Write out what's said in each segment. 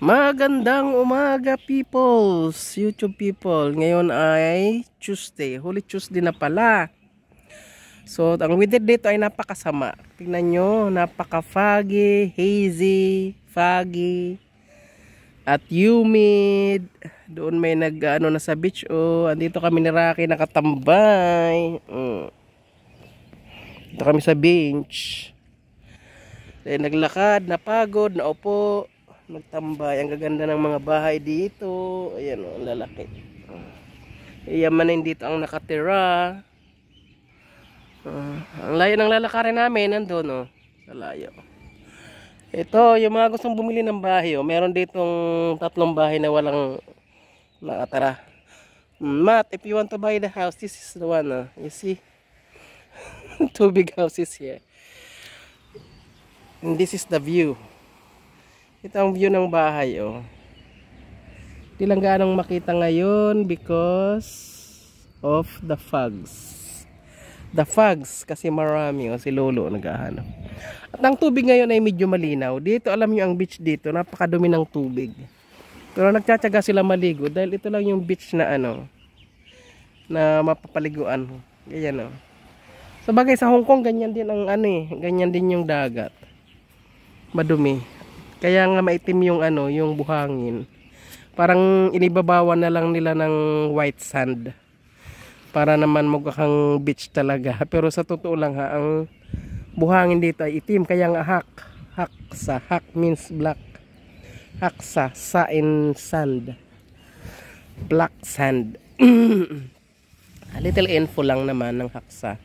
Magandang umaga peoples, YouTube people. Ngayon ay Tuesday, Holy Tuesday na pala. So ang weather dito ay napakasama. Tingnan nyo, napaka-foggy, hazy, foggy, at humid. Doon may nag-ano na sa beach. Oh, andito kami ni Rocky nakatambay. Dito kami sa bench. Then naglakad, napagod, naupo, nagtambay. Ang gaganda ng mga bahay dito. Ayan o, lalaki. Iyamanin dito ang nakatira. Ang layo ng lalakarin namin, nandun o. Sa layo. Ito, yung mga gustong bumili ng bahay o. Meron ditong 3 bahay na walang nakatara. Matt, if you want to buy the house, this is the one. You see? 2 big houses here. And this is the view. Ito ang view ng bahay, oh. Di lang gaanong makita ngayon because of the fogs. The fogs kasi marami, oh. Si Lolo naghahanap. At ang tubig ngayon ay medyo malinaw. Dito, alam nyo ang beach dito, napakadumi ng tubig. Pero nagtsatsaga sila maligo dahil ito lang yung beach na ano, na mapapaliguan. Ganyan, oh. Sa bagay sa Hong Kong, ganyan din ang ano eh. Ganyan din yung dagat. Madumi. Kaya nga maitim yung ano, yung buhangin. Parang inibabawan na lang nila ng white sand. Para naman mukhang beach talaga. Pero sa totoo lang ha, ang buhangin dito ay itim. Kaya nga hak. Haksa. Hak means black. Haksa. Sa in sand. Black sand. A little info lang naman ng haksa.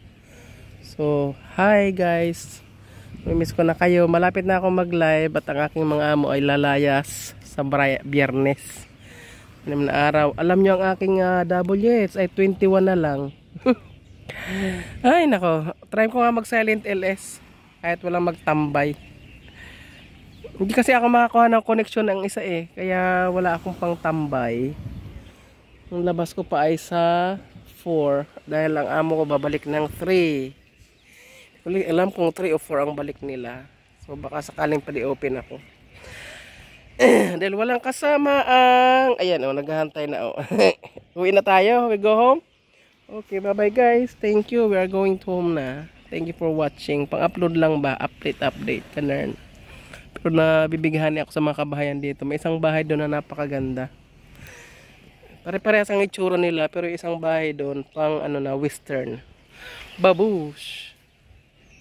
So, hi guys. Miss ko na kayo. Malapit na ako mag-live at ang aking mga amo ay lalayas sa Biyernes. Alam na araw. Alam nyo ang aking WH ay 21 na lang. Ay nako. Try ko nga mag-silent LS kahit walang magtambay. Hindi kasi ako makakuha ng connection ng isa eh. Kaya wala akong pang tambay. Ang labas ko pa ay sa 4 dahil ang amo ko babalik ng 3. Alam kung 3 o 4 ang balik nila. So baka sakaling pa di-open ako. Dahil walang kasama ang... Ayan o, naghahantay na o. Uwi na tayo. We go home. Okay, bye bye guys. Thank you. We are going to home na. Thank you for watching. Pang-upload lang ba? Update. Kanern. Pero nabibighan ako sa mga kabahayan dito. May isang bahay doon na napakaganda. Pare-parehas ang itsura nila. Pero isang bahay doon pang ano na, western. Babush!